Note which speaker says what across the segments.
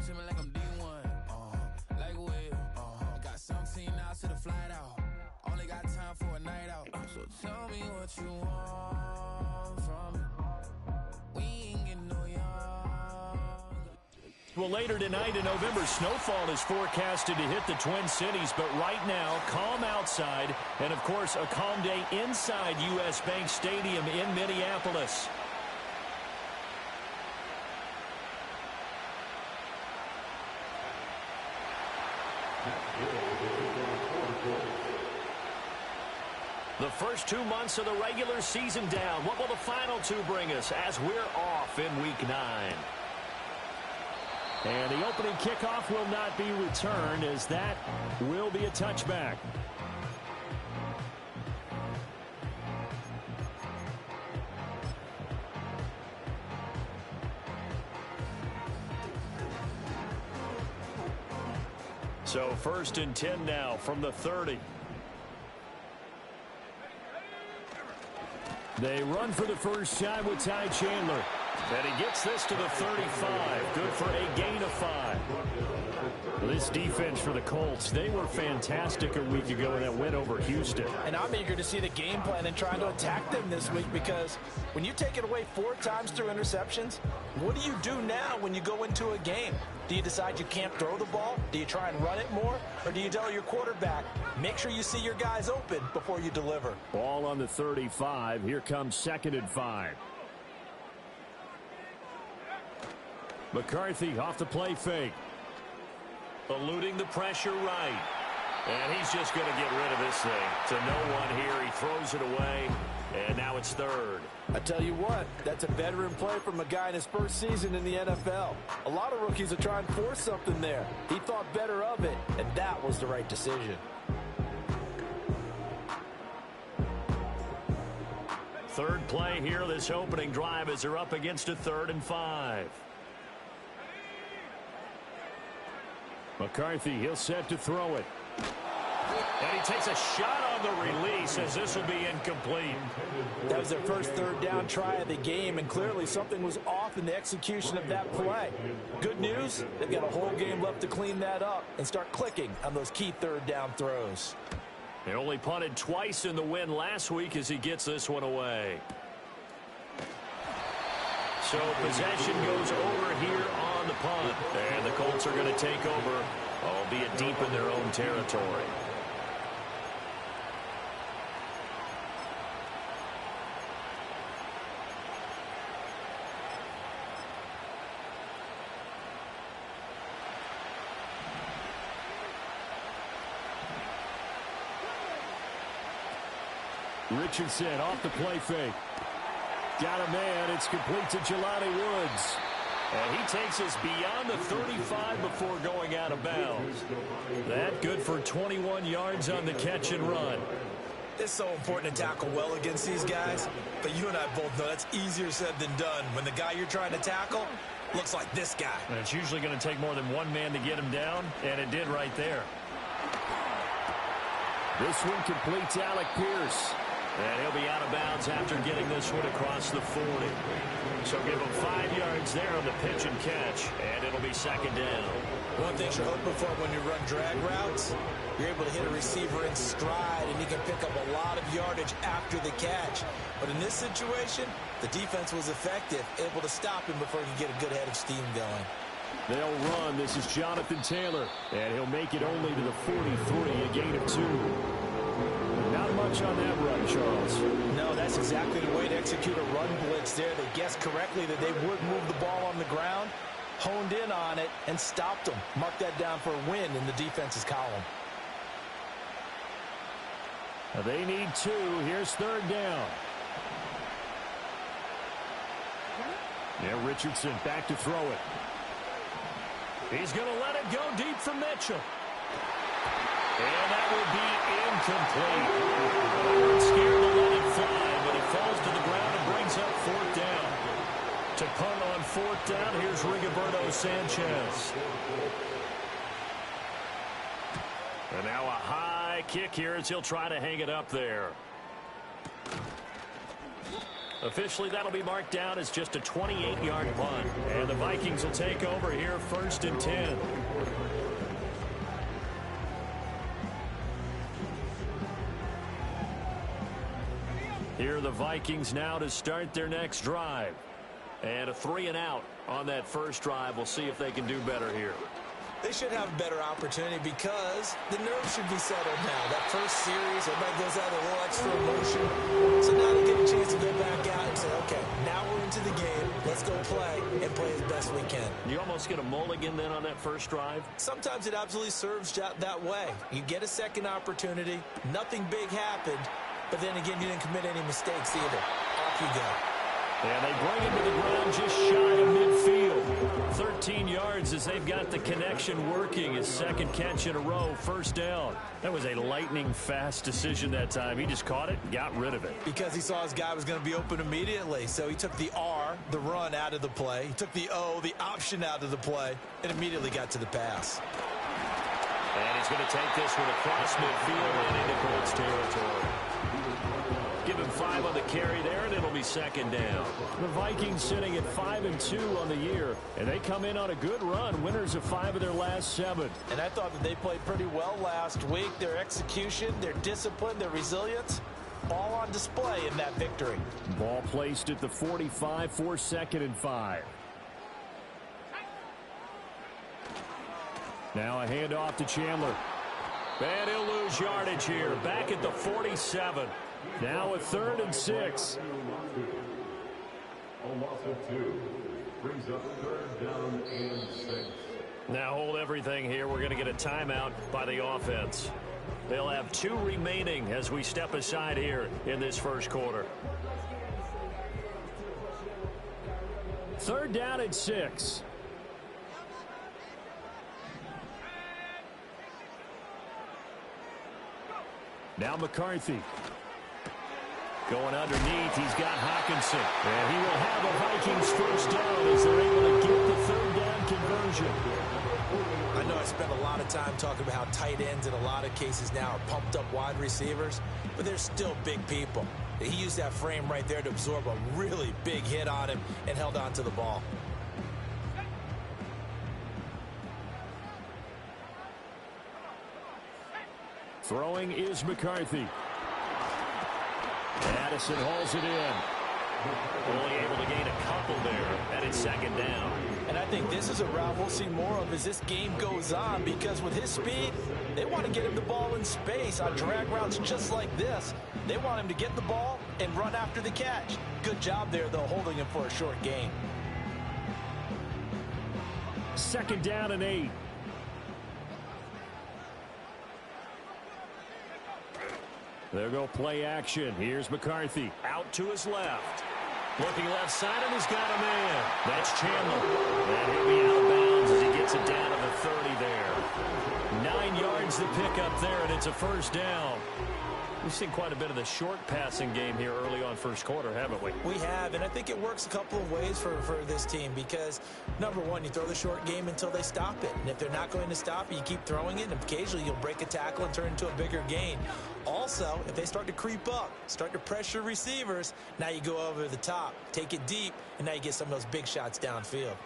Speaker 1: to me like I'm D1. Like Will. Got 17 hours to the flight out. Only got time for a night out. So tell me what you want from me. We ain't getting no young.
Speaker 2: Well, later tonight in November, snowfall is forecasted to hit the Twin Cities, but right now, calm outside, and of course, a calm day inside U.S. Bank Stadium in Minneapolis. The first 2 months of the regular season down. What will the final two bring us as we're off in Week 9? And the opening kickoff will not be returned, as that will be a touchback. So 1st and 10 now from the 30. They run for the first time with Ty Chandler. And he gets this to the 35. Good for a gain of 5. This defense for the Colts, they were fantastic a week ago in that win over Houston.
Speaker 3: And I'm eager to see the game plan and trying to attack them this week, because when you take it away 4 times through interceptions, what do you do now when you go into a game? Do you decide you can't throw the ball? Do you try and run it more? Or do you tell your quarterback, make sure you see your guys open before you deliver?
Speaker 2: Ball on the 35. Here comes 2nd and 5. McCarthy off the play fake. Eluding the pressure right. And he's just going to get rid of this thing. To no one here. He throws it away. And now it's 3rd.
Speaker 3: I tell you what, that's a veteran play from a guy in his first season in the NFL. A lot of rookies are trying to force something there. He thought better of it, and that was the right decision.
Speaker 2: 3rd play here, this opening drive, as they're up against a 3rd and 5. McCarthy, he'll set to throw it. And he takes a shot on the release, as this will be incomplete.
Speaker 3: That was their first 3rd down try of the game, and clearly something was off in the execution of that play. Good news, they've got a whole game left to clean that up and start clicking on those key 3rd down throws.
Speaker 2: They only punted twice in the win last week as he gets this one away. So possession goes over here on the punt. And the Colts are going to take over, albeit deep in their own territory. Richardson off the play fake. Got a man. It's complete to Jelani Woods. And he takes us beyond the 35 before going out of bounds. That good for 21 yards on the catch and run.
Speaker 3: It's so important to tackle well against these guys, but you and I both know that's easier said than done when the guy you're trying to tackle looks like this guy.
Speaker 2: And it's usually going to take more than one man to get him down, and it did right there. This one completes Alec Pierce. And he'll be out of bounds after getting this one across the 40. So give him 5 yards there on the pitch and catch, and it'll be 2nd down.
Speaker 3: One thing you're hoping for when you run drag routes, you're able to hit a receiver in stride, and he can pick up a lot of yardage after the catch. But in this situation, the defense was effective, able to stop him before he could get a good head of steam going.
Speaker 2: They'll run. This is Jonathan Taylor, and he'll make it only to the 43, a gain of 2. Not much on that run, Charles.
Speaker 3: No, that's exactly the way to execute a run blitz there. They guessed correctly that they would move the ball on the ground, honed in on it, and stopped them. Mark that down for a win in the defense's column.
Speaker 2: They need 2. Here's 3rd down. Yeah, Richardson back to throw it. He's going to let it go deep for Mitchell. And that will be incomplete. They weren't scared to let it fly, but it falls to the ground and brings up 4th down. To punt on 4th down, here's Rigoberto Sanchez. And now a high kick here as he'll try to hang it up there. Officially, that'll be marked down as just a 28-yard punt. And the Vikings will take over here, 1st and 10. Here are the Vikings now to start their next drive. And a 3-and-out on that first drive. We'll see if they can do better here.
Speaker 3: They should have a better opportunity because the nerves should be settled now. That first series, everybody goes out with a little extra emotion. So now they get a chance to go back out and say, okay, now we're into the game. Let's go play and play as best we can.
Speaker 2: You almost get a mulligan then on that first drive?
Speaker 3: Sometimes it absolutely serves that way. You get a second opportunity. Nothing big happened. But then again, you didn't commit any mistakes either. Off you go.
Speaker 2: And they bring him to the ground just shy of midfield. 13 yards as they've got the connection working. His second catch in a row, 1st down. That was a lightning-fast decision that time. He just caught it, got rid of it.
Speaker 3: Because he saw his guy was going to be open immediately. So he took the R, the run, out of the play. He took the O, the option, out of the play, and immediately got to the pass.
Speaker 2: And he's going to take this one across midfield and into Colts territory. Give him 5 on the carry there, and it'll be 2nd down. The Vikings sitting at 5-2 on the year, and they come in on a good run, winners of 5 of their last 7.
Speaker 3: And I thought that they played pretty well last week. Their execution, their discipline, their resilience, all on display in that victory.
Speaker 2: Ball placed at the 45 for 2nd and 5. Now a handoff to Chandler. And he'll lose yardage here, back at the 47. Now a 3rd and 6.
Speaker 4: A loss of 2 brings up 3rd down and 6.
Speaker 2: Now hold everything here. We're going to get a timeout by the offense. They'll have 2 remaining as we step aside here in this first quarter. 3rd down and 6. Now McCarthy. Going underneath, he's got Hockenson. And he will have a Vikings 1st down as they're able to get the 3rd down conversion.
Speaker 3: I know I spent a lot of time talking about how tight ends in a lot of cases now are pumped up wide receivers, but they're still big people. He used that frame right there to absorb a really big hit on him and held on to the ball.
Speaker 2: Throwing is McCarthy. Addison hauls it in. Only able to gain a couple there, and it's 2nd down.
Speaker 3: And I think this is a route we'll see more of as this game goes on, because with his speed, they want to get him the ball in space on drag routes just like this. They want him to get the ball and run after the catch. Good job there, though, holding him for a short gain.
Speaker 2: 2nd down and 8. There go play action. Here's McCarthy out to his left. Looking left side, and he's got a man. That's Chandler. And he'll be out of bounds as he gets it down to the 30 there. 9 yards to pick up there, and it's a 1st down. We've seen quite a bit of the short passing game here early on first quarter, haven't we?
Speaker 3: We have, and I think it works a couple of ways for this team because, number one, you throw the short game until they stop it. And if they're not going to stop it, you keep throwing it, and occasionally you'll break a tackle and turn it into a bigger gain. Also, if they start to creep up, start to pressure receivers, now you go over the top, take it deep, and now you get some of those big shots downfield.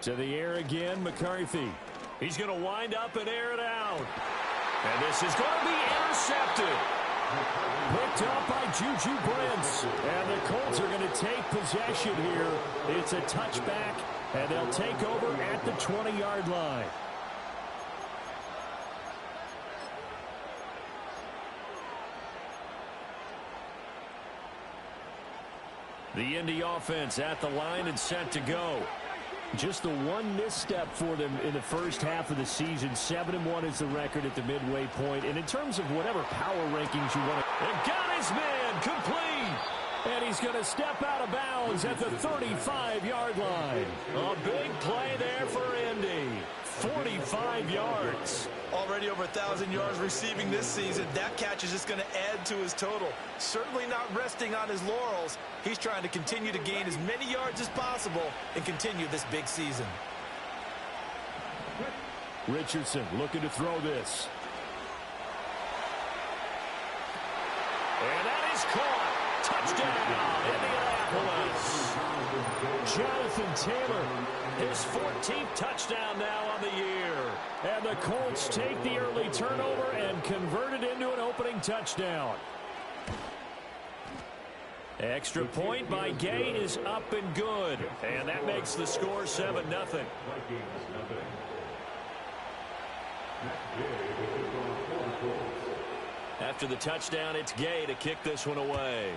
Speaker 2: To the air again, McCarthy. He's going to wind up and air it out. And this is going to be intercepted. Picked up by Juju Brents. And the Colts are going to take possession here. It's a touchback, and they'll take over at the 20-yard line. The Indy offense at the line and set to go. Just the one misstep for them in the first half of the season. 7-1 is the record at the midway point. And in terms of whatever power rankings you want to... And got his man complete. And he's going to step out of bounds at the 35-yard line. A big play there for Indy. 45 yards.
Speaker 3: Already over 1,000 yards receiving this season. That catch is just going to add to his total. Certainly not resting on his laurels. He's trying to continue to gain as many yards as possible and continue this big season.
Speaker 2: Richardson looking to throw this. And that is caught. Touchdown, Indianapolis. Jonathan Taylor, his 14th touchdown now on the year. And the Colts take the early turnover and convert it into an opening touchdown. Extra point by Gay is up and good. And that makes the score 7-0. After the touchdown, it's Gay to kick this one away.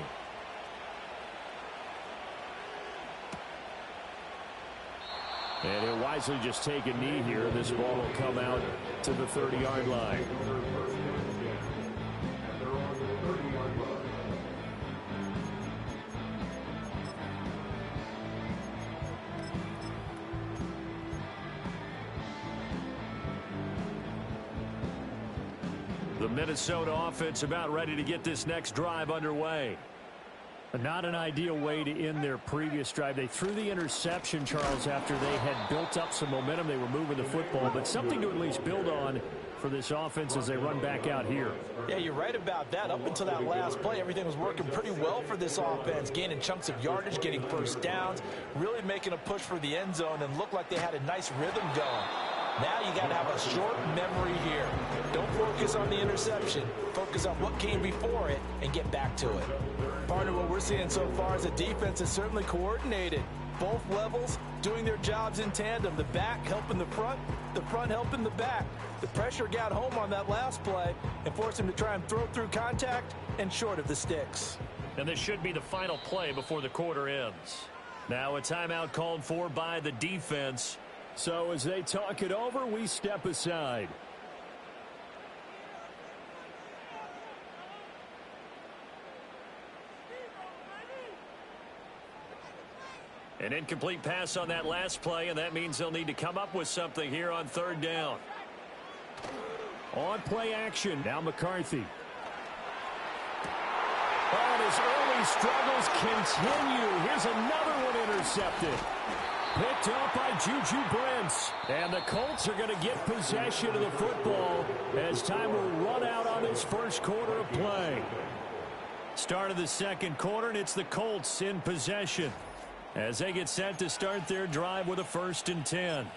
Speaker 2: And he'll wisely just take a knee here. This ball will come out to the 30-yard line. The Minnesota offense about ready to get this next drive underway. Not an ideal way to end their previous drive. They threw the interception, Charles, after they had built up some momentum. They were moving the football, but something to at least build on for this offense as they run back out here.
Speaker 3: Yeah, you're right about that. Up until that last play, everything was working pretty well for this offense, gaining chunks of yardage, getting first downs, really making a push for the end zone, and looked like they had a nice rhythm going. Now you got to have a short memory here. Don't focus on the interception. Focus on what came before it and get back to it. Partner, what we're seeing so far is a defense is certainly coordinated. Both levels doing their jobs in tandem. The back helping the front helping the back. The pressure got home on that last play and forced him to try and throw through contact and short of the sticks.
Speaker 2: And this should be the final play before the quarter ends. Now a timeout called for by the defense. So as they talk it over, we step aside. An incomplete pass on that last play, and that means they'll need to come up with something here on third down. On play action, now McCarthy. Oh, and his early struggles continue. Here's another one intercepted. Picked up by Juju Brents. And the Colts are going to get possession of the football as time will run out on this first quarter of play. Start of the second quarter, and it's the Colts in possession as they get set to start their drive with a 1st and 10.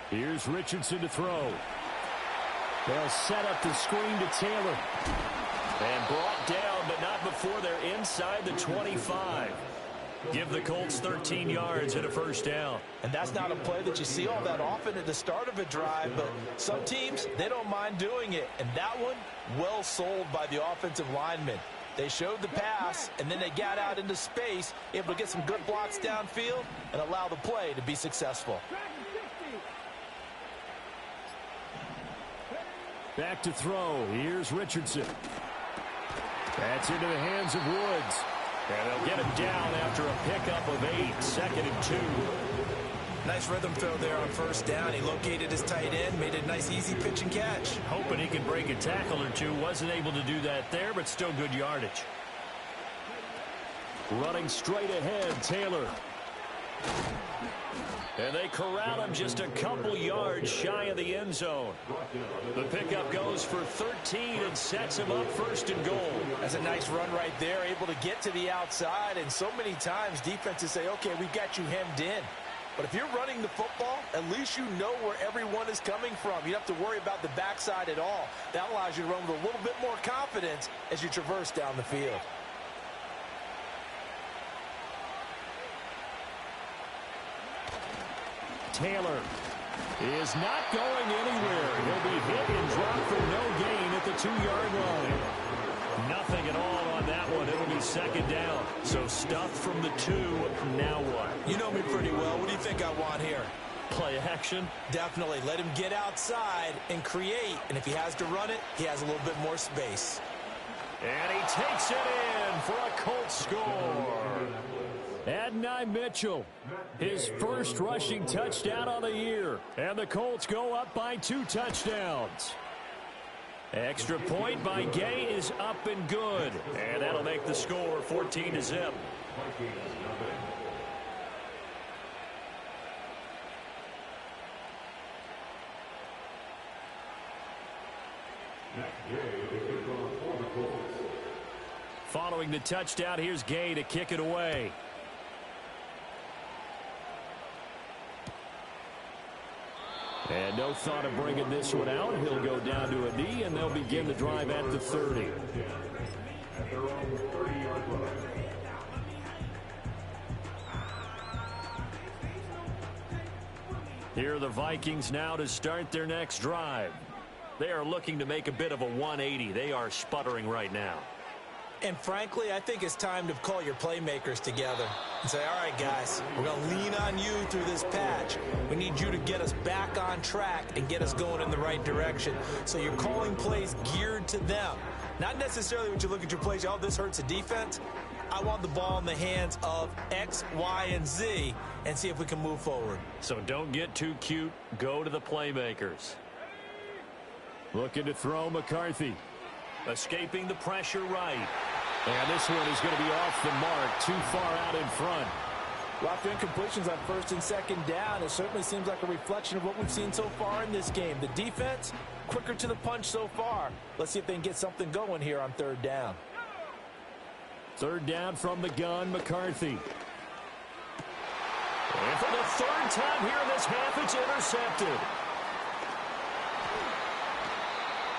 Speaker 2: Here's Richardson to throw. They'll set up the screen to Taylor. And brought down, but not before they're inside the 25. Give the Colts 13 yards and a 1st down.
Speaker 3: And that's not a play that you see all that often at the start of a drive, but some teams, they don't mind doing it. And that one, well sold by the offensive lineman. They showed the pass, and then they got out into space, able to get some good blocks downfield and allow the play to be successful.
Speaker 2: Back to throw. Here's Richardson. That's into the hands of Woods. And they'll get him down after a pickup of 8, 2nd and 2.
Speaker 3: Nice rhythm throw there on 1st down. He located his tight end, made a nice easy pitch and catch.
Speaker 2: Hoping he could break a tackle or two. Wasn't able to do that there, but still good yardage. Running straight ahead, Taylor. And they corral him just a couple yards shy of the end zone. The pickup goes for 13 and sets him up 1st and goal.
Speaker 3: That's a nice run right there, able to get to the outside. And so many times defenses say, okay, we've got you hemmed in. But if you're running the football, at least you know where everyone is coming from. You don't have to worry about the backside at all. That allows you to run with a little bit more confidence as you traverse down the field.
Speaker 2: Taylor is not going anywhere. He'll be hit and dropped for no gain at the 2-yard line. Nothing at all on that one. It'll be 2nd down. So stuffed from the 2. Now what?
Speaker 3: You know me pretty well. What do you think I want here?
Speaker 2: Play action?
Speaker 3: Definitely. Let him get outside and create. And if he has to run it, he has a little bit more space.
Speaker 2: And he takes it in for a Colts score. Adonai Mitchell, his first rushing touchdown on the year. And the Colts go up by 2 touchdowns. Extra point by Gay is up and good. And that'll make the score 14-0. Following the touchdown, here's Gay to kick it away. And no thought of bringing this one out. He'll go down to a knee, and they'll begin the drive at the 30. Here are the Vikings now to start their next drive. They are looking to make a bit of a 180. They are sputtering right now.
Speaker 3: And frankly, I think it's time to call your playmakers together and say, all right, guys, we're going to lean on you through this patch. We need you to get us back on track and get us going in the right direction. So you're calling plays geared to them. Not necessarily when you look at your plays, oh, this hurts the defense. I want the ball in the hands of X, Y, and Z and see if we can move forward.
Speaker 2: So don't get too cute. Go to the playmakers. Looking to throw McCarthy. Escaping the pressure right. And this one is going to be off the mark, too far out in front.
Speaker 3: Lots of incompletions on 1st and 2nd down. It certainly seems like a reflection of what we've seen so far in this game. The defense, quicker to the punch so far. Let's see if they can get something going here on 3rd down.
Speaker 2: 3rd down from the gun, McCarthy. And for the 3rd time here in this half, it's intercepted.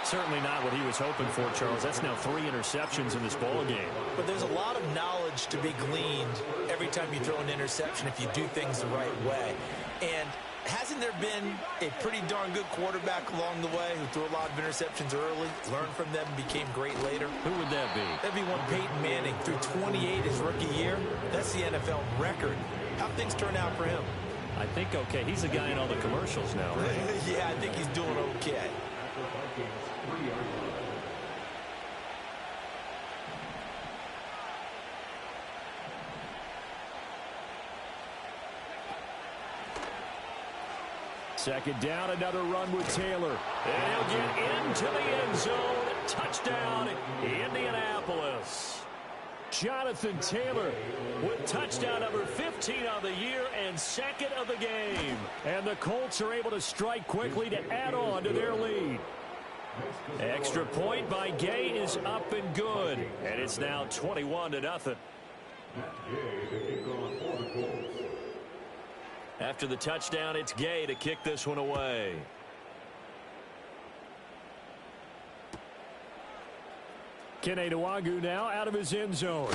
Speaker 2: Certainly not what he was hoping for, Charles. That's now 3 interceptions in this ball game.
Speaker 3: But there's a lot of knowledge to be gleaned every time you throw an interception if you do things the right way. And hasn't there been a pretty darn good quarterback along the way who threw a lot of interceptions early, learned from them, and became great later?
Speaker 2: Who would that be?
Speaker 3: That'd be one Peyton Manning. Threw 28 his rookie year. That's the NFL record. How things turn out for him?
Speaker 2: I think okay. He's the guy in all the commercials now, right?
Speaker 3: Yeah, I think he's doing okay.
Speaker 2: Second down, another run with Taylor. And he'll get into the end zone. Touchdown, Indianapolis. Jonathan Taylor with touchdown number 15 of the year and 2nd of the game. And the Colts are able to strike quickly to add on to their lead. Extra point by Gay is up and good. And it's now 21-0. After the touchdown, it's Gay to kick this one away. Kene Nwagu now out of his end zone.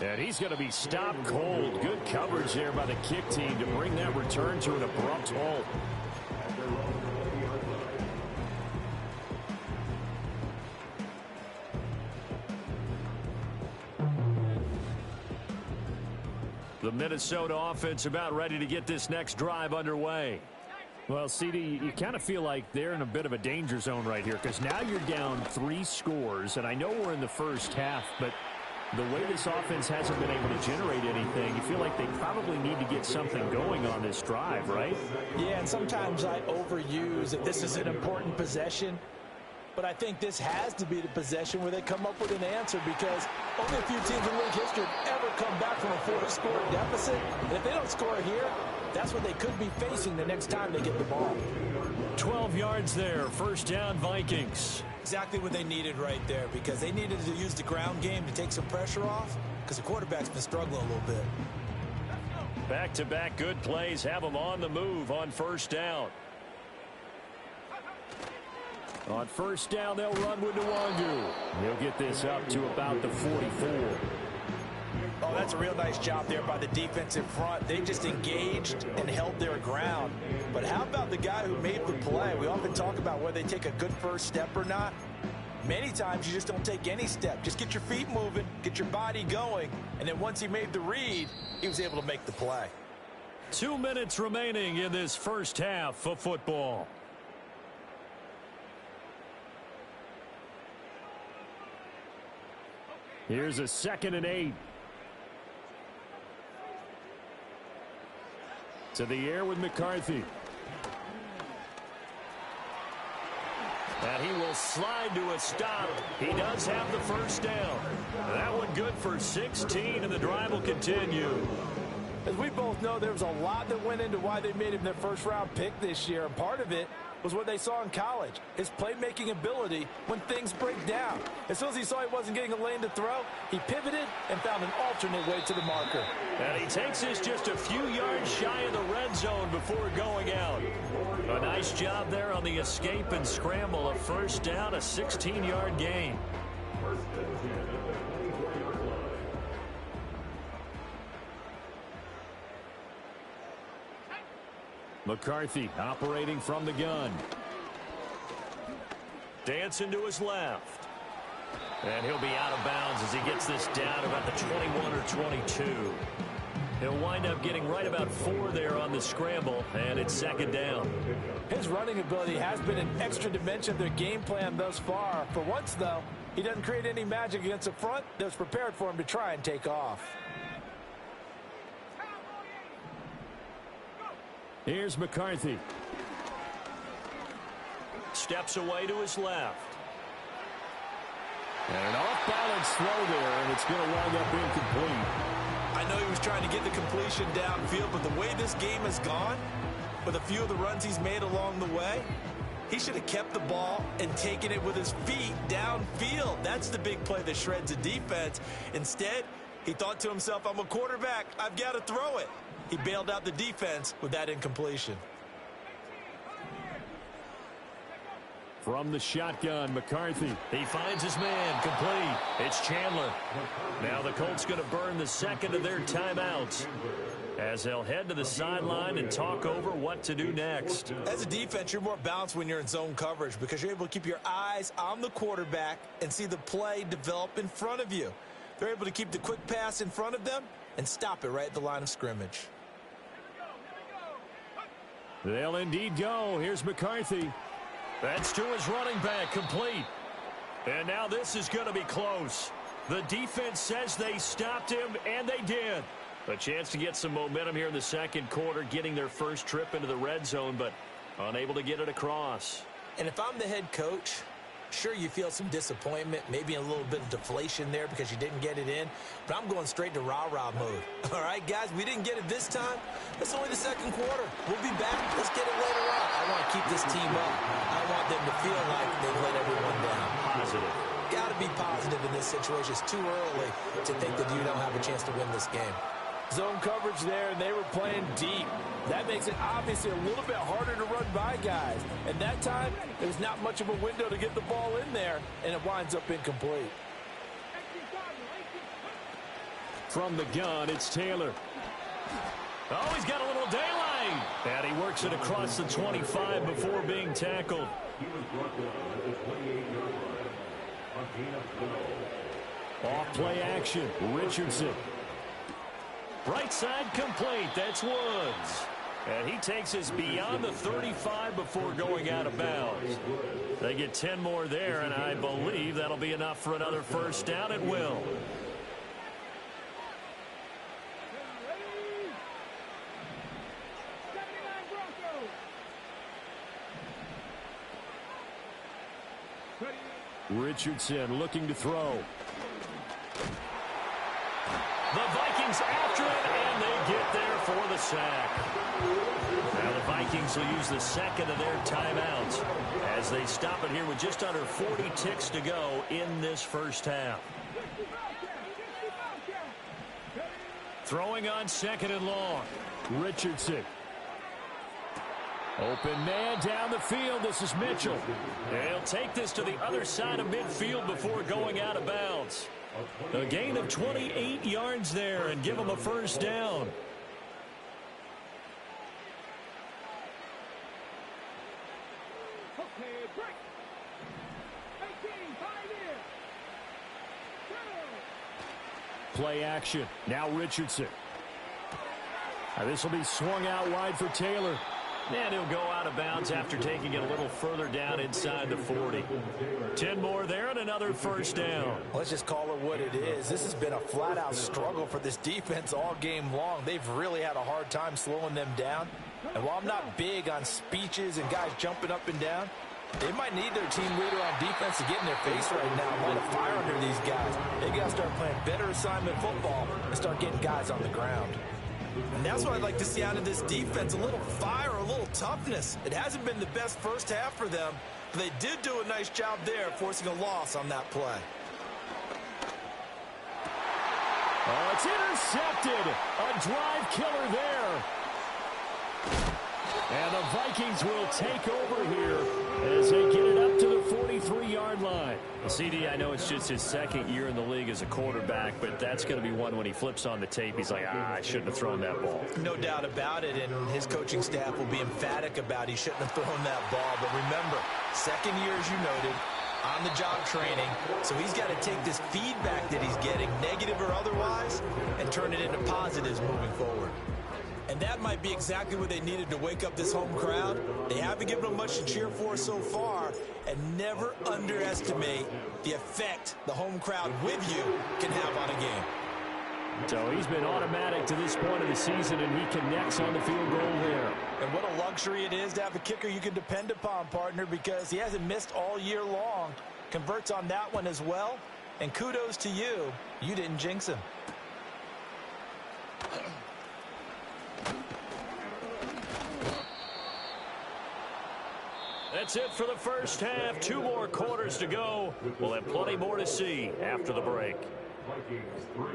Speaker 2: And he's going to be stopped cold. Good coverage there by the kick team to bring that return to an abrupt halt. The Minnesota offense about ready to get this next drive underway. Well, CD, you kind of feel like they're in a bit of a danger zone right here because now you're down 3 scores, and I know we're in the first half, but the way this offense hasn't been able to generate anything, you feel like they probably need to get something going on this drive, right?
Speaker 3: Yeah, and sometimes I overuse that this is an important possession. But I think this has to be the possession where they come up with an answer because only a few teams in league history have ever come back from a 4-score deficit. And if they don't score here, that's what they could be facing the next time they get the ball.
Speaker 2: 12 yards there. 1st down, Vikings.
Speaker 3: Exactly what they needed right there because they needed to use the ground game to take some pressure off because the quarterback's been struggling a little bit.
Speaker 2: Back-to-back good plays have them on the move on 1st down. On 1st down, they'll run with Nwagu. He'll get this up to about the 44.
Speaker 3: Oh, that's a real nice job there by the defense in front. They just engaged and held their ground. But how about the guy who made the play? We often talk about whether they take a good first step or not. Many times you just don't take any step. Just get your feet moving, get your body going, and then once he made the read, he was able to make the play.
Speaker 2: 2 minutes remaining in this first half of football. Here's a 2nd and 8. To the air with McCarthy. And he will slide to a stop. He does have the first down. That one good for 16, and the drive will continue.
Speaker 3: As we both know, there was a lot that went into why they made him their first-round pick this year, and part of it was what they saw in college, his playmaking ability when things break down. As soon as he saw he wasn't getting a lane to throw, he pivoted and found an alternate way to the marker.
Speaker 2: And he takes this just a few yards shy of the red zone before going out. A nice job there on the escape and scramble. A first down, a 16-yard gain. McCarthy operating from the gun. Dancing to his left. And he'll be out of bounds as he gets this down about the 21 or 22. He'll wind up getting right about 4 there on the scramble, and it's second down.
Speaker 3: His running ability has been an extra dimension of their game plan thus far. For once, though, he doesn't create any magic against the front that's prepared for him to try and take off.
Speaker 2: Here's McCarthy. Steps away to his left. And an off-balance throw there, and it's going to wind up incomplete.
Speaker 3: I know he was trying to get the completion downfield, but the way this game has gone, with a few of the runs he's made along the way, he should have kept the ball and taken it with his feet downfield. That's the big play that shreds a defense. Instead, he thought to himself, I'm a quarterback, I've got to throw it. He bailed out the defense with that incompletion.
Speaker 2: From the shotgun, McCarthy. He finds his man, complete. It's Chandler. Now the Colts going to burn the second of their timeouts as they'll head to the sideline and talk over what to do next.
Speaker 3: As a defense, you're more balanced when you're in zone coverage because you're able to keep your eyes on the quarterback and see the play develop in front of you. They're able to keep the quick pass in front of them and stop it right at the line of scrimmage.
Speaker 2: They'll indeed go. Here's McCarthy. That's to his running back, complete. And now this is going to be close. The defense says they stopped him, and they did. A chance to get some momentum here in the second quarter, getting their first trip into the red zone, but unable to get it across.
Speaker 3: And if I'm the head coach, sure, you feel some disappointment, maybe a little bit of deflation there because you didn't get it in, but I'm going straight to rah-rah mode. All right, guys, we didn't get it this time. It's only the second quarter. We'll be back. Let's get it later on. I want to keep this team up. I want them to feel like they've let everyone down.
Speaker 2: Positive.
Speaker 3: Got to be positive in this situation. It's too early to think that you don't have a chance to win this game. Zone coverage there, and they were playing deep. That makes it obviously a little bit harder to run by guys. And that time, there's not much of a window to get the ball in there, and it winds up incomplete.
Speaker 2: From the gun, it's Taylor. Oh, he's got a little daylight. And he works it across the 25 before being tackled. Off play action, Richardson. Right side complete, that's Woods. And he takes us beyond the 35 before going out of bounds. They get 10 more there, and I believe that'll be enough for another first down. It will. Richardson looking to throw. The Vikings after it, and they get there for the sack. Now the Vikings will use the second of their timeouts as they stop it here with just under 40 ticks to go in this first half. Throwing on second and long. Richardson. Open man down the field. This is Mitchell. They'll take this to the other side of midfield before going out of bounds. A gain of 28 yards there and give them a first down. Play action. Now Richardson. Now this will be swung out wide for Taylor. And he'll go out of bounds after taking it a little further down inside the 40. 10 more there and another first down.
Speaker 3: Let's just call it what it is. This has been a flat-out struggle for this defense all game long. They've really had a hard time slowing them down. And while I'm not big on speeches and guys jumping up and down, they might need their team leader on defense to get in their face right now and light a fire under these guys. They got to start playing better assignment football and start getting guys on the ground. And that's what I'd like to see out of this defense, a little fire, a little toughness. It hasn't been the best first half for them, but they did do a nice job there forcing a loss on that play.
Speaker 2: Oh, it's intercepted. A drive killer there. And the Vikings will take over here as they get it up to the 43-yard line. Well, CD, I know it's just his second year in the league as a quarterback, but that's going to be one when he flips on the tape. He's like, I shouldn't have thrown that ball.
Speaker 3: No doubt about it, and his coaching staff will be emphatic about he shouldn't have thrown that ball. But remember, second year, as you noted, on-the-job training, so he's got to take this feedback that he's getting, negative or otherwise, and turn it into positives moving forward. And that might be exactly what they needed to wake up this home crowd. They haven't given them much to cheer for so far, and never underestimate the effect the home crowd with you can have on a game.
Speaker 2: So he's been automatic to this point of the season, and he connects on the field goal there.
Speaker 3: And what a luxury it is to have a kicker you can depend upon, partner, because he hasn't missed all year long. Converts on that one as well, and kudos to you. You didn't jinx him.
Speaker 2: That's it for the first half. 2 more quarters to go. We'll have plenty more to see after the break.
Speaker 4: Vikings 3.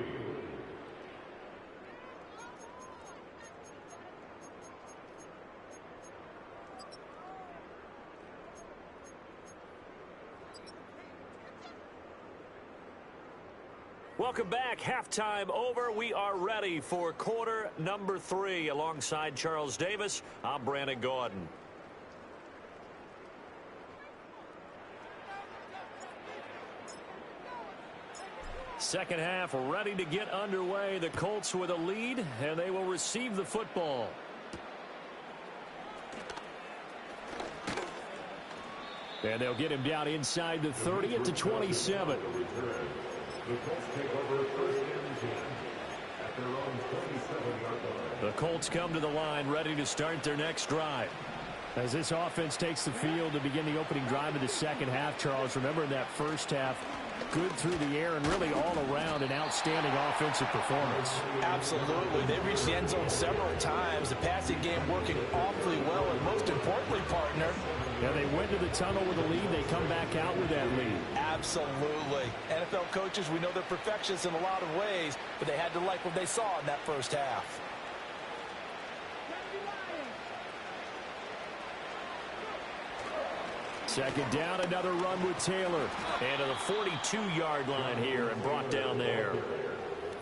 Speaker 2: Welcome back. Halftime over. We are ready for quarter number 3. Alongside Charles Davis, I'm Brandon Gordon. Second half ready to get underway. The Colts with a lead, and they will receive the football. And they'll get him down inside the 30 at the 27.
Speaker 4: The Colts take over first and 10 at their own 27-yard line.
Speaker 2: The Colts come to the line ready to start their next drive. As this offense takes the field to begin the opening drive of the second half, Charles, remember in that first half, good through the air and really all around an outstanding offensive performance.
Speaker 3: Absolutely. They reached the end zone several times. The passing game working awfully well, and most importantly, partner,
Speaker 2: yeah, they went to the tunnel with a lead. They come back out with that lead.
Speaker 3: Absolutely. NFL coaches, we know they're perfectionists in a lot of ways, but they had to like what they saw in that first half.
Speaker 2: Second down, another run with Taylor. And to the 42-yard line here and brought down there.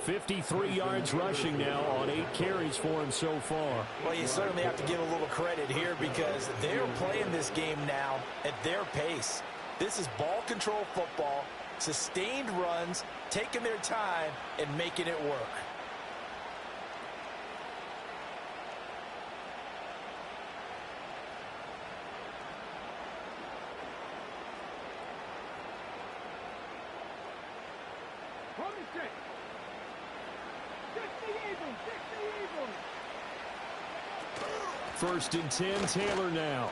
Speaker 2: 53 yards rushing now on 8 carries for him so far.
Speaker 3: Well, you certainly have to give a little credit here because they're playing this game now at their pace. This is ball control football, sustained runs, taking their time, and making it work.
Speaker 2: First and 10, Taylor now.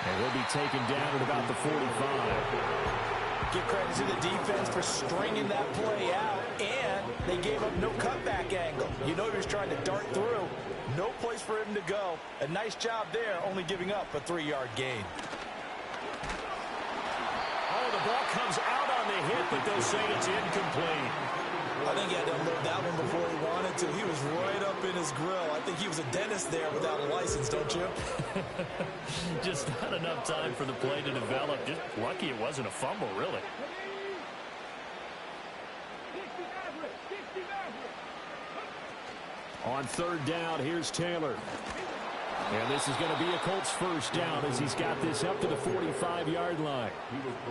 Speaker 2: And he'll be taken down at about the 45.
Speaker 3: Give credit to the defense for stringing that play out, and they gave up no cutback angle. You know he was trying to dart through. No place for him to go. A nice job there, only giving up a 3-yard gain.
Speaker 2: Oh, the ball comes out on the hit, but they'll say it's incomplete.
Speaker 3: I think he had to unload that one before he wanted to. He was right up in his grill. I think he was a dentist there without a license, don't you?
Speaker 2: Just not enough time for the play to develop. Just lucky it wasn't a fumble, really. On third down, here's Taylor. And this is going to be a Colts first down as he's got this up to the 45-yard line.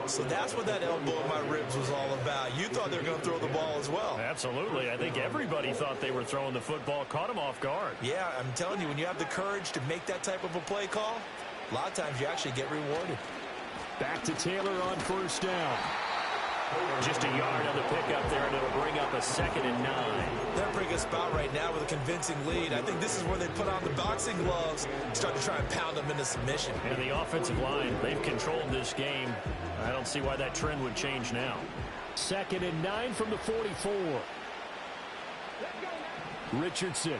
Speaker 3: So that's what that elbow in my ribs was all about. You thought they were going to throw the ball as well.
Speaker 2: Absolutely. I think everybody thought they were throwing the football, caught him off guard.
Speaker 3: Yeah, I'm telling you, when you have the courage to make that type of a play call, a lot of times you actually get rewarded.
Speaker 2: Back to Taylor on first down. Just a yard on the pickup there, and it'll bring up a 2nd and 9.
Speaker 3: They're in a pretty good spot right now with a convincing lead. I think this is where they put on the boxing gloves, start to try and pound them into submission.
Speaker 2: And the offensive line, they've controlled this game. I don't see why that trend would change now. 2nd and 9 from the 44. Richardson.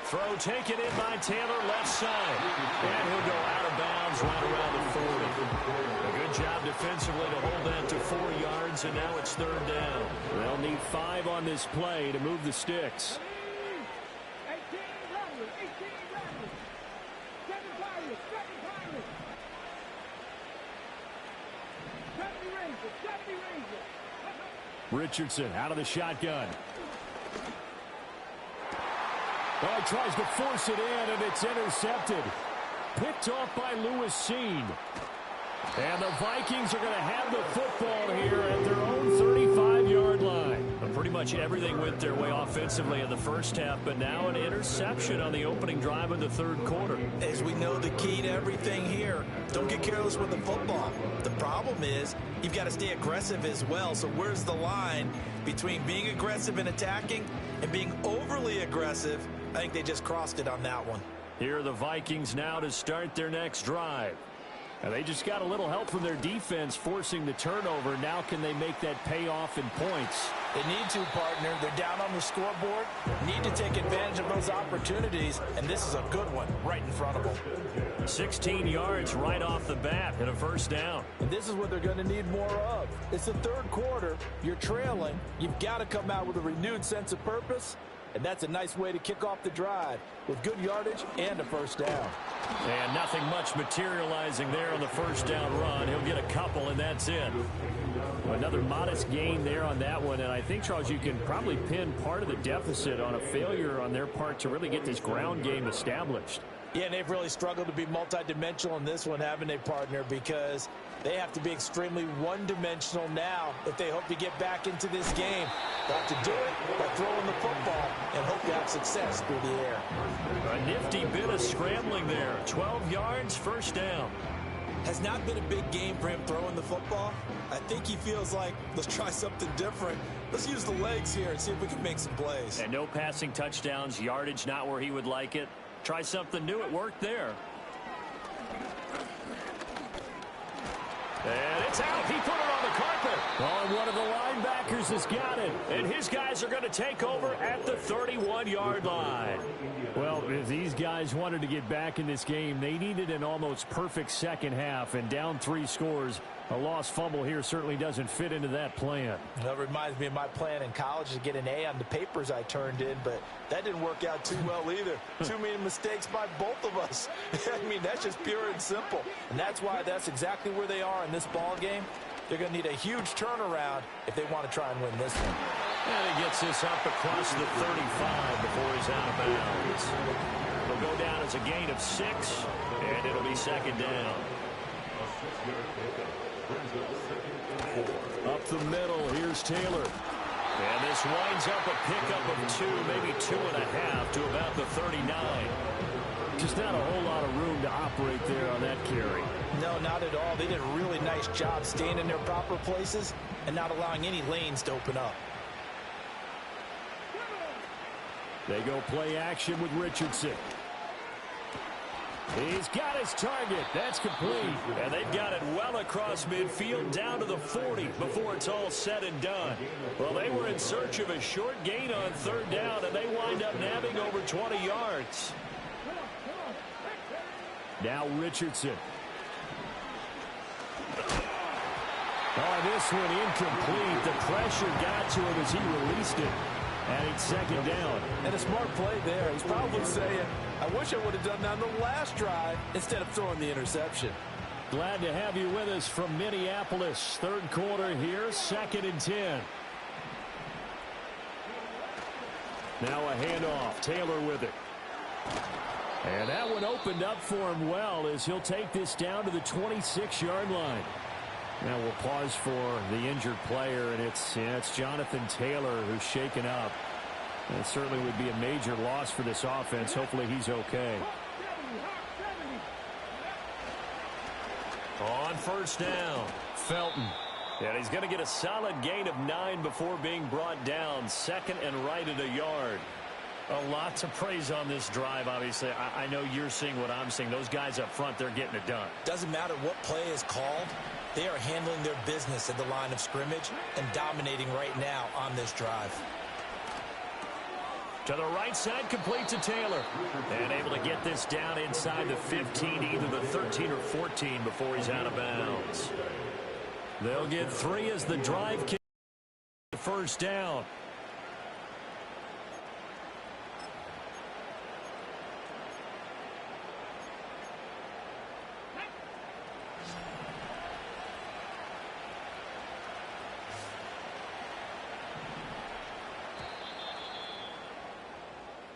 Speaker 2: Throw taken in by Taylor, left side. And he'll go out of bounds right around the 40. A good job defensively to hold that to 4 yards, and now it's 3rd down. They'll need 5 on this play to move the sticks. Richardson out of the shotgun. Oh, he tries to force it in, and it's intercepted. Picked off by Lewis Seen. And the Vikings are going to have the football here at their own 35-yard line. But pretty much everything went their way offensively in the first half, but now an interception on the opening drive of the 3rd quarter.
Speaker 3: As we know, the key to everything here, don't get careless with the football. The problem is you've got to stay aggressive as well. So where's the line between being aggressive and attacking and being overly aggressive? I think they just crossed it on that one.
Speaker 2: Here are the Vikings now to start their next drive. And they just got a little help from their defense forcing the turnover. Now can they make that pay off in points?
Speaker 3: They need to, partner. They're down on the scoreboard. Need to take advantage of those opportunities, and this is a good one right in front of them.
Speaker 2: 16 yards right off the bat and a first down.
Speaker 3: And this is what they're going to need more of. It's the 3rd quarter. You're trailing. You've got to come out with a renewed sense of purpose. And that's a nice way to kick off the drive with good yardage and a first down.
Speaker 2: And nothing much materializing there on the first down run. He'll get a couple, and that's it. Another modest gain there on that one. And I think, Charles, you can probably pin part of the deficit on a failure on their part to really get this ground game established.
Speaker 3: Yeah, and they've really struggled to be multidimensional in this one, haven't they, partner? Because they have to be extremely one-dimensional now if they hope to get back into this game. They have to do it by throwing the football and hope to have success through the air.
Speaker 2: A nifty bit of scrambling there. 12 yards, first down.
Speaker 3: Has not been a big game for him throwing the football. I think he feels like, let's try something different. Let's use the legs here and see if we can make some plays.
Speaker 2: And no passing touchdowns, yardage not where he would like it. Try something new. It worked there. And it's out. He put it on the carpet. Oh, and one of the linebackers has got it. And his guys are going to take over at the 31-yard line. Well, if these guys wanted to get back in this game, they needed an almost perfect second half. And down 3 scores, a lost fumble here certainly doesn't fit into that plan.
Speaker 3: That reminds me of my plan in college to get an A on the papers I turned in, but that didn't work out too well either. Too many mistakes by both of us. I mean, that's just pure and simple. And that's why that's exactly where they are in this ball game. They're going to need a huge turnaround if they want to try and win this one.
Speaker 2: And he gets this up across the 35 before he's out of bounds. It'll go down as a gain of 6, and it'll be second down. Up the middle, here's Taylor. And this winds up a pickup of 2, maybe 2.5 to about the 39. Just not a whole lot of room to operate there on that carry.
Speaker 3: No, not at all. They did a really nice job staying in their proper places and not allowing any lanes to open up.
Speaker 2: They go play action with Richardson. He's got his target. That's complete. And they've got it well across midfield down to the 40 before it's all said and done. Well, they were in search of a short gain on 3rd down, and they wind up nabbing over 20 yards. Now Richardson. Oh, this one incomplete. The pressure got to him as he released it. And it's second down.
Speaker 3: And a smart play there. He's probably saying, I wish I would have done that on the last drive instead of throwing the interception.
Speaker 2: Glad to have you with us from Minneapolis. 3rd quarter here, 2nd and 10. Now a handoff. Taylor with it. And that one opened up for him well as he'll take this down to the 26-yard line. Now we'll pause for the injured player, and it's Jonathan Taylor who's shaken up. And it certainly would be a major loss for this offense. Hopefully he's okay. On first down, Felton. And he's going to get a solid gain of 9 before being brought down. Second and right at a yard. A lot to praise on this drive, obviously. I know you're seeing what I'm seeing. Those guys up front, they're getting it done.
Speaker 3: Doesn't matter what play is called. They are handling their business at the line of scrimmage and dominating right now on this drive.
Speaker 2: To the right side, complete to Taylor. And able to get this down inside the 15, either the 13 or 14 before he's out of bounds. They'll get 3 as the drive kicks first down.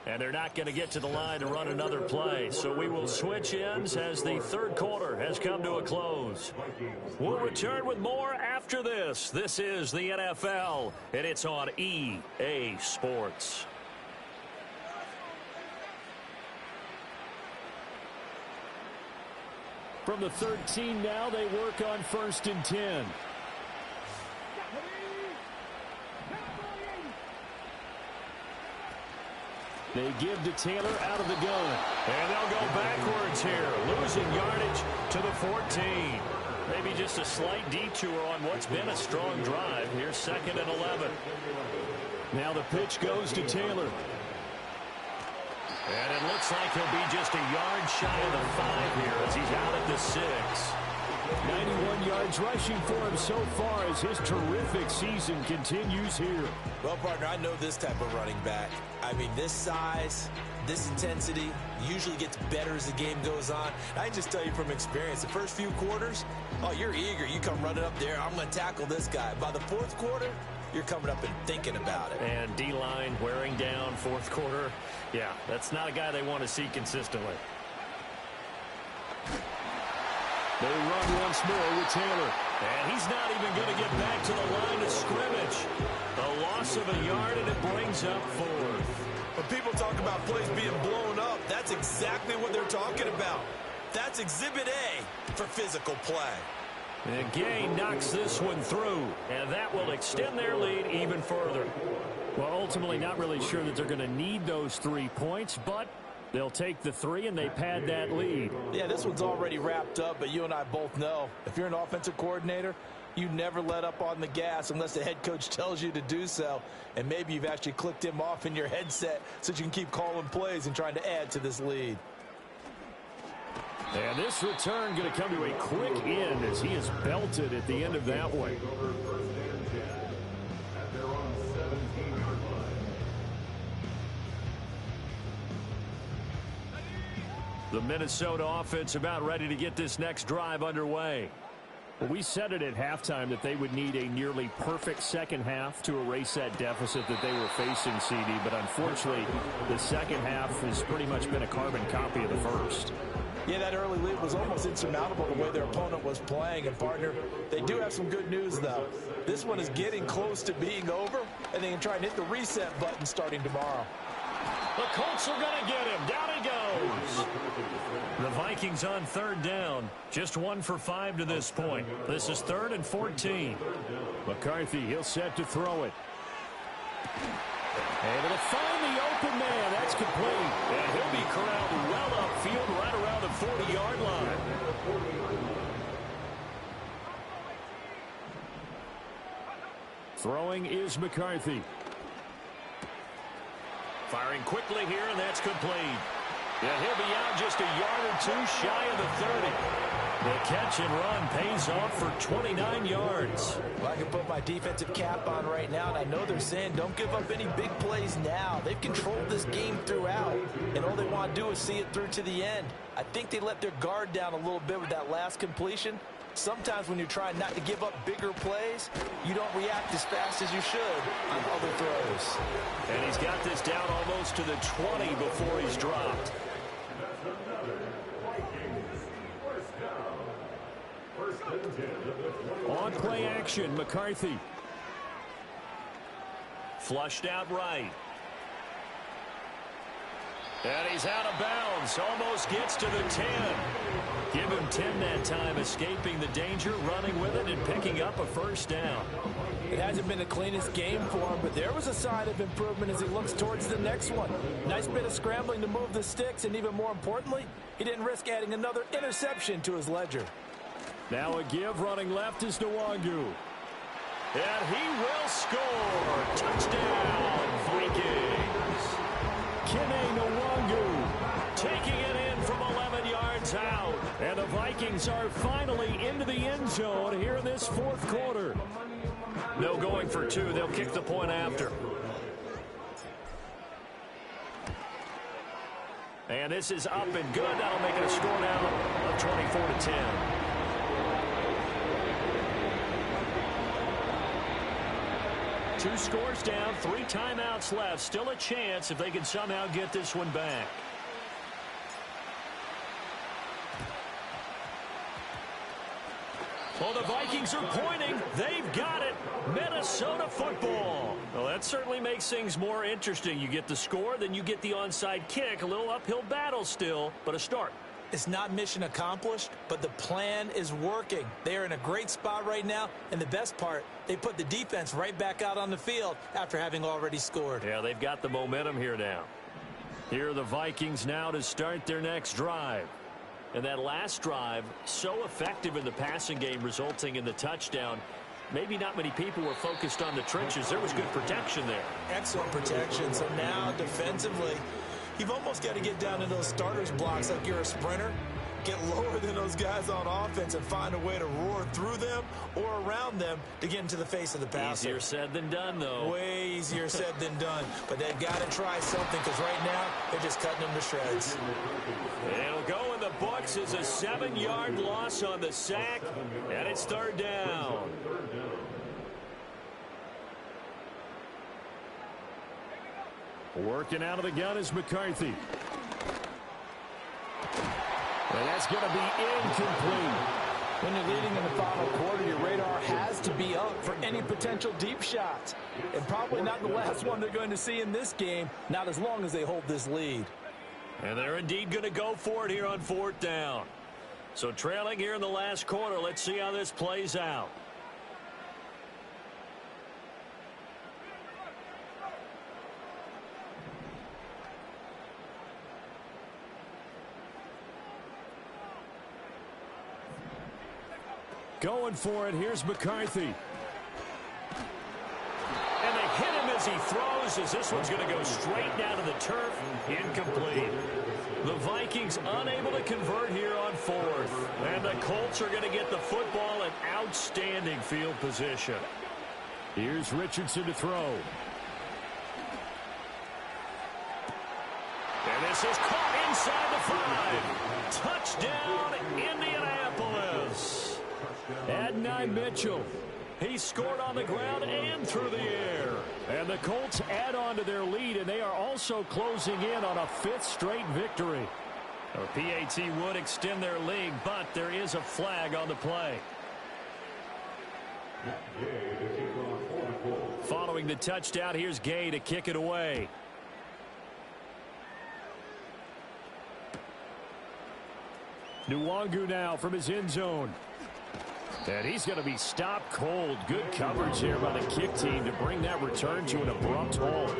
Speaker 2: And they're not going to get to the line to run another play. So we will switch ends as the third quarter has come to a close. We'll return with more after this. This is the NFL, and it's on EA Sports. From the 13 now, they work on 1st and 10. They give to Taylor out of the gun. And they'll go backwards here. Losing yardage to the 14. Maybe just a slight detour on what's been a strong drive. Here's 2nd and 11. Now the pitch goes to Taylor. And it looks like he'll be just a yard shy of the 5 here as he's out at the 6. 91 yards rushing for him so far as his terrific season continues here.
Speaker 3: Well, partner, I know this type of running back. I mean, this size, this intensity usually gets better as the game goes on. I can just tell you from experience, the first few quarters, oh, you're eager. You come running up there, I'm going to tackle this guy. By the 4th quarter, you're coming up and thinking about it.
Speaker 2: And D-line wearing down 4th quarter. Yeah, that's not a guy they want to see consistently. They run once more with Taylor. And he's not even going to get back to the line of scrimmage. A loss of a yard, and it brings up 4th.
Speaker 3: When people talk about plays being blown up, that's exactly what they're talking about. That's Exhibit A for physical play.
Speaker 2: And Gay knocks this one through, and that will extend their lead even further. Well, ultimately not really sure that they're going to need those 3 points, but they'll take the 3 and they pad that lead.
Speaker 3: Yeah, this one's already wrapped up, but you and I both know if you're an offensive coordinator, you never let up on the gas unless the head coach tells you to do so. And maybe you've actually clicked him off in your headset so you can keep calling plays and trying to add to this lead.
Speaker 2: And this return going to come to a quick end as he is belted at the end of that one. The Minnesota offense about ready to get this next drive underway. Well, we said it at halftime that they would need a nearly perfect second half to erase that deficit that they were facing, CD. But unfortunately, the second half has pretty much been a carbon copy of the first.
Speaker 3: Yeah, that early lead was almost insurmountable the way their opponent was playing. And, partner, they do have some good news, though. This one is getting close to being over, and they can try and hit the reset button starting tomorrow.
Speaker 2: The Colts are going to get him. Down he goes. The Vikings on 3rd down. Just 1 for 5 to this point. This is 3rd and 14. McCarthy, he'll set to throw it. Able to find the open man. That's complete. And he'll be corralled well upfield right around the 40-yard line. Throwing is McCarthy. Firing quickly here, and that's complete. Yeah, he'll be out just a yard or 2 shy of the 30. The catch and run pays off for 29 yards.
Speaker 3: Well, I can put my defensive cap on right now, and I know they're saying don't give up any big plays now. They've controlled this game throughout, and all they want to do is see it through to the end. I think they let their guard down a little bit with that last completion. Sometimes when you're trying not to give up bigger plays, you don't react as fast as you should on other throws.
Speaker 2: And he's got this down almost to the 20 before he's dropped. On play action, McCarthy. Flushed out right. And he's out of bounds. Almost gets to the 10. Give him 10 that time, escaping the danger, running with it, and picking up a first down.
Speaker 3: It hasn't been the cleanest game for him, but there was a sign of improvement as he looks towards the next one. Nice bit of scrambling to move the sticks, and even more importantly, he didn't risk adding another interception to his ledger.
Speaker 2: Now a give running left is Nwangu. And he will score. Touchdown, Vikings. Kene Nwangu taking it in from 11 yards out. And the Vikings are finally into the end zone here in this fourth quarter. No going for two. They'll kick the point after. And this is up and good. That'll make it a score now of 24-10. Two scores down, 3 timeouts left. Still a chance if they can somehow get this one back. Well, the Vikings are pointing. They've got it. Minnesota football. Well, that certainly makes things more interesting. You get the score, then you get the onside kick. A little uphill battle still, but a start.
Speaker 3: It's not mission accomplished, but the plan is working. They are in a great spot right now, and the best part, they put the defense right back out on the field after having already scored.
Speaker 2: Yeah, they've got the momentum here now. Here are the Vikings now to start their next drive. And that last drive, so effective in the passing game, resulting in the touchdown. Maybe not many people were focused on the trenches. There was good protection there.
Speaker 3: Excellent protection. So now defensively, you've almost got to get down to those starters blocks like you're a sprinter. Get lower than those guys on offense and find a way to roar through them or around them to get into the face of the passer.
Speaker 2: Easier said than done, though.
Speaker 3: Way easier said than done. But they've got to try something because right now they're just cutting them to shreds.
Speaker 2: It'll go in the books as a 7-yard loss on the sack, and it's third down. Working out of the gun is McCarthy. And that's going to be incomplete.
Speaker 3: When you're leading in the final quarter, your radar has to be up for any potential deep shots. And probably not the last one they're going to see in this game, not as long as they hold this lead.
Speaker 2: And they're indeed going to go for it here on fourth down. So trailing here in the last quarter, let's see how this plays out. Going for it, here's McCarthy. And they hit him as he throws, as this one's going to go straight down to the turf. Incomplete. The Vikings unable to convert here on fourth. And the Colts are going to get the football in outstanding field position. Here's Richardson to throw. And this is caught inside the 5. Touchdown, Indianapolis. Adonai Mitchell. He scored on the ground and through the air. And the Colts add on to their lead, and they are also closing in on a 5th straight victory. A PAT would extend their lead, but there is a flag on the play. Following the touchdown, here's Gay to kick it away. Nwangu now from his end zone. And he's going to be stopped cold. Good coverage here by the kick team to bring that return to an abrupt halt.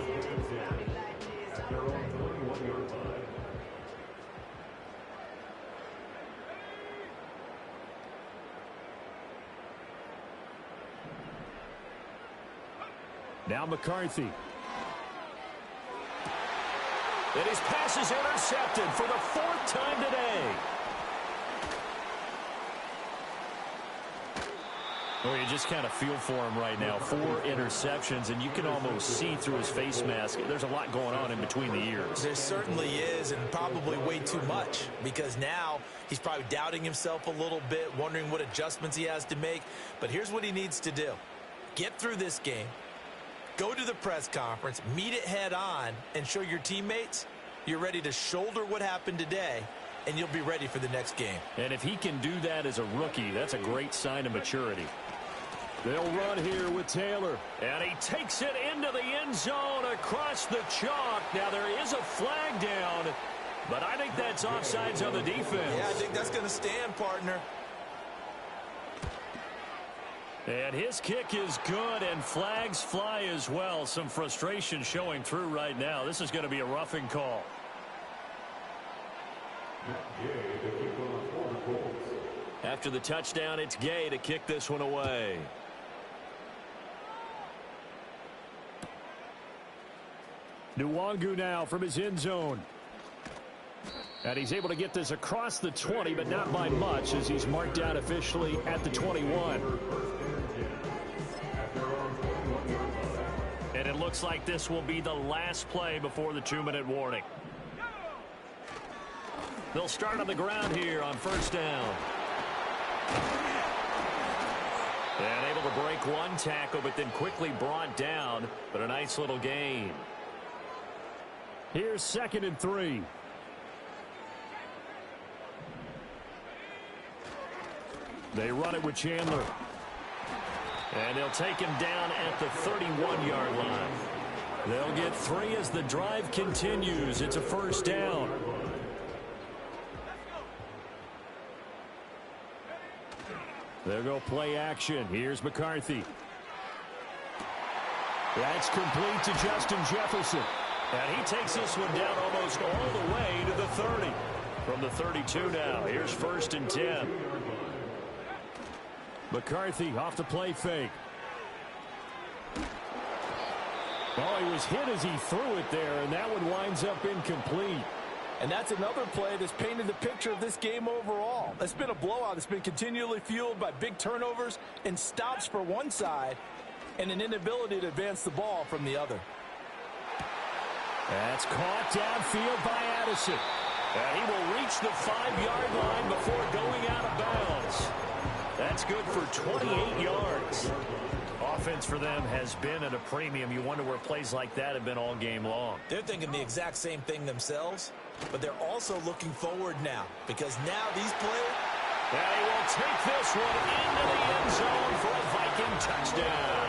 Speaker 2: Now McCarthy. And his pass is intercepted for the 4th time today. Well, you just kind of feel for him right now. 4 interceptions, and you can almost see through his face mask. There's a lot going on in between the ears.
Speaker 3: There certainly is, and probably way too much, because now he's probably doubting himself a little bit, wondering what adjustments he has to make. But here's what he needs to do. Get through this game, go to the press conference, meet it head on, and show your teammates you're ready to shoulder what happened today and you'll be ready for the next game.
Speaker 2: And if he can do that as a rookie, that's a great sign of maturity. They'll run here with Taylor. And he takes it into the end zone across the chalk. Now, there is a flag down, but I think that's offsides on the defense.
Speaker 3: Yeah, I think that's going to stand, partner.
Speaker 2: And his kick is good, and flags fly as well. Some frustration showing through right now. This is going to be a roughing call. After the touchdown, it's Gay to kick this one away. Nwangu now from his end zone. And he's able to get this across the 20, but not by much, as he's marked down officially at the 21. And it looks like this will be the last play before the 2-minute warning. They'll start on the ground here on first down. And able to break one tackle, but then quickly brought down, but a nice little gain. Here's 2nd and 3. They run it with Chandler. And they'll take him down at the 31-yard line. They'll get 3 as the drive continues. It's a first down. They'll go play action. Here's McCarthy. That's complete to Justin Jefferson. And he takes this one down almost all the way to the 30. From the 32 now, here's 1st and 10. McCarthy off the play fake. Oh, he was hit as he threw it there, and that one winds up incomplete.
Speaker 3: And that's another play that's painted the picture of this game overall. It's been a blowout that's been continually fueled by big turnovers and stops for one side and an inability to advance the ball from the other.
Speaker 2: That's caught downfield by Addison. And he will reach the 5-yard line before going out of bounds. That's good for 28 yards. Offense for them has been at a premium. You wonder where plays like that have been all game long.
Speaker 3: They're thinking the exact same thing themselves, but they're also looking forward now, because now these players...
Speaker 2: And he will take this one into the end zone for a Viking touchdown.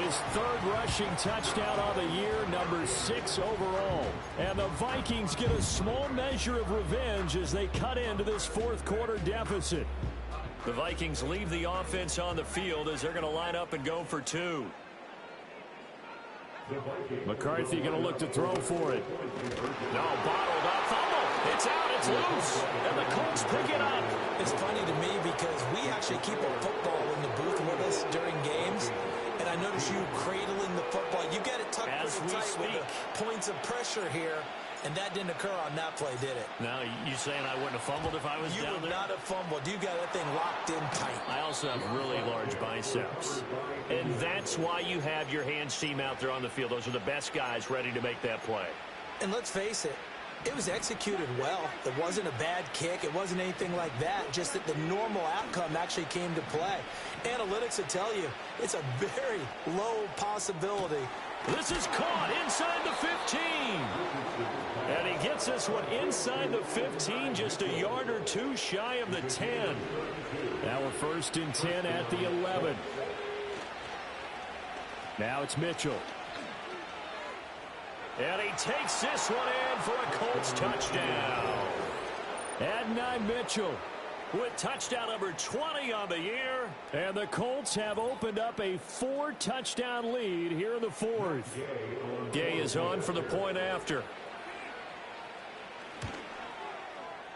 Speaker 2: His 3rd rushing touchdown of the year, number 6 overall. And the Vikings get a small measure of revenge as they cut into this 4th quarter deficit. The Vikings leave the offense on the field as they're going to line up and go for 2. McCarthy going to look to throw for it. No, bottled up, fumble. It's out, it's loose. And the Colts pick it up.
Speaker 3: It's funny to me because we actually keep a football in the booth with us during games. And I notice you cradling the football. You got it tucked pretty tight with the points of pressure here. And that didn't occur on that play, did it?
Speaker 2: Now, you saying I wouldn't have fumbled if I was down there?
Speaker 3: You would not have fumbled. You got that thing locked in tight.
Speaker 2: I also have really large biceps. And that's why you have your hands team out there on the field. Those are the best guys ready to make that play.
Speaker 3: And let's face it, it was executed well. It wasn't a bad kick. It wasn't anything like that. Just that the normal outcome actually came to play. Analytics will tell you it's a very low possibility.
Speaker 2: This is caught inside the 15. And he gets this one inside the 15, just a yard or 2 shy of the 10. Now we're 1st and 10 at the 11. Now it's Mitchell. And he takes this one in for a Colts touchdown. Adonai Mitchell with touchdown number 20 on the year. And the Colts have opened up a 4-touchdown lead here in the 4th. Gay is on for the point after.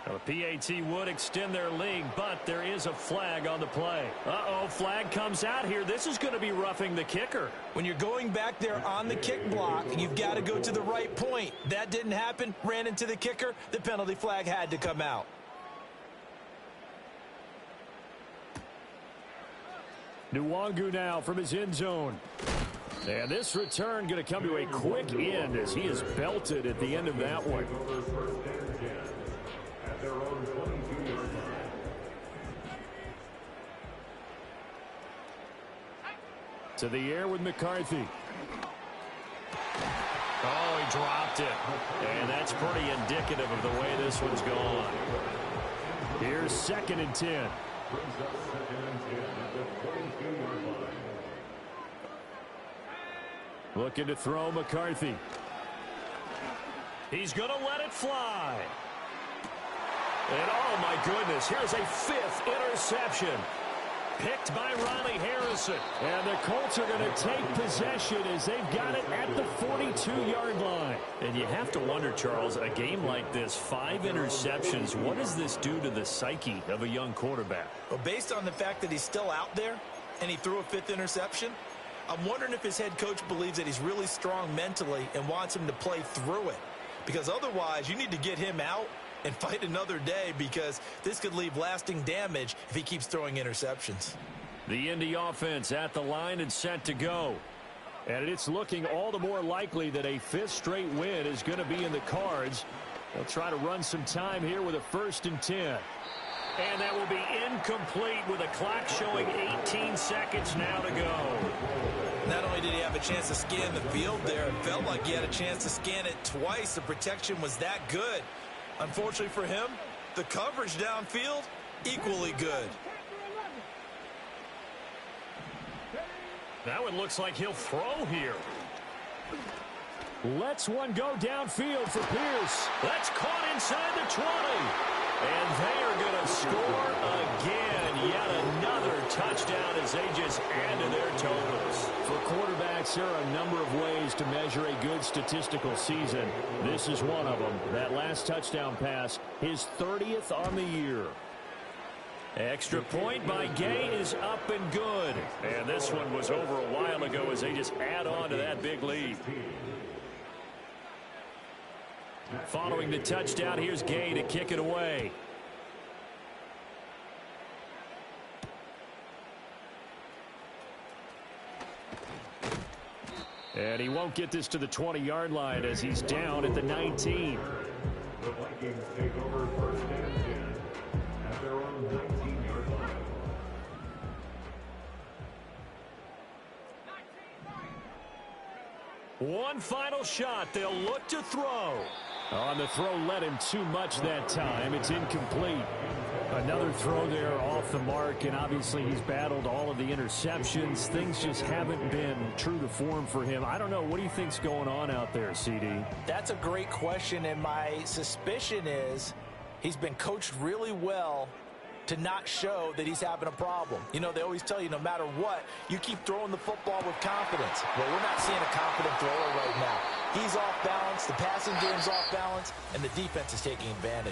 Speaker 2: Now, the PAT would extend their lead, but there is a flag on the play. Uh-oh, flag comes out here. This is going to be roughing the kicker.
Speaker 3: When you're going back there on the kick block, you've got to go to the right point. That didn't happen. Ran into the kicker. The penalty flag had to come out.
Speaker 2: Nwangu now from his end zone. And this return going to come to a quick end as he is belted at the end of that one. To the air with McCarthy. Oh, he dropped it. And that's pretty indicative of the way this one's gone. Here's 2nd and 10. Looking to throw McCarthy. He's going to let it fly. And oh my goodness, here's a 5th interception. Picked by Ronnie Harrison. And the Colts are going to take possession as they've got it at the 42-yard line. And you have to wonder, Charles, a game like this, 5 interceptions, what does this do to the psyche of a young quarterback?
Speaker 3: Well, based on the fact that he's still out there and he threw a 5th interception, I'm wondering if his head coach believes that he's really strong mentally and wants him to play through it. Because otherwise, you need to get him out and fight another day, because this could leave lasting damage if he keeps throwing interceptions.
Speaker 2: The Indy offense at the line and set to go. And it's looking all the more likely that a 5th straight win is going to be in the cards. They'll try to run some time here with a 1st and 10. And that will be incomplete with a clock showing 18 seconds now to go.
Speaker 3: Not only did he have a chance to scan the field there, it felt like he had a chance to scan it twice. The protection was that good. Unfortunately for him, the coverage downfield, equally good.
Speaker 2: Now it looks like he'll throw here. Lets one go downfield for Pierce. That's caught inside the 20. And they are going to score again. Yet another touchdown as they just add to their totals. For quarterbacks, there are a number of ways to measure a good statistical season. This is one of them. That last touchdown pass, his 30th on the year. Extra point by Gay is up and good. And this one was over a while ago as they just add on to that big lead. Following the touchdown, here's Gay to kick it away. And he won't get this to the 20-yard line as he's down at the 19.
Speaker 4: The Vikings take over 1st and 10 at their own 19-yard line.
Speaker 2: One final shot. They'll look to throw. On the throw, led him too much that time. It's incomplete. Another throw there off the mark, and obviously he's battled all of the interceptions. Things just haven't been true to form for him. I don't know. What do you think's going on out there, CD?
Speaker 3: That's a great question, and my suspicion is he's been coached really well to not show that he's having a problem. You know, they always tell you no matter what, you keep throwing the football with confidence. Well, we're not seeing a confident thrower right now. He's off balance, the passing game's off balance, and the defense is taking advantage.